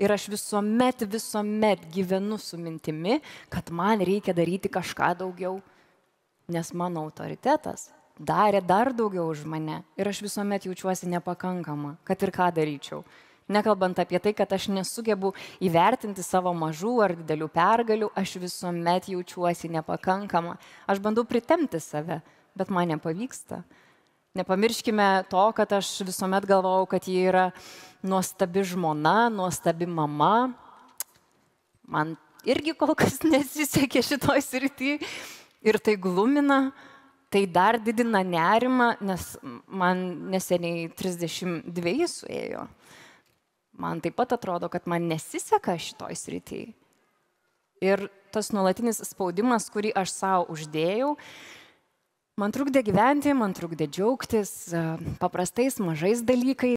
Ir aš visuomet gyvenu su mintimi, kad man reikia daryti kažką daugiau. Nes mano autoritetas darė dar daugiau už mane. Ir aš visuomet jaučiuosi nepakankama, kad ir ką daryčiau. Nekalbant apie tai, kad aš nesugebu įvertinti savo mažų ar didelių pergalių, aš visuomet jaučiuosi nepakankama. Aš bandau pritempti save, bet man nepavyksta. Nepamirškime to, kad aš visuomet galvojau, kad ji yra nuostabi žmona, nuostabi mama. Man irgi kol kas nesisekė šitoj srity ir tai glumina, tai dar didina nerimą, nes man neseniai 32 suėjo. Man taip pat atrodo, kad man nesiseka šitoj srity. Ir tas nuolatinis spaudimas, kurį aš savo uždėjau, man trukdė gyventi, man trukdė džiaugtis paprastais mažais dalykais.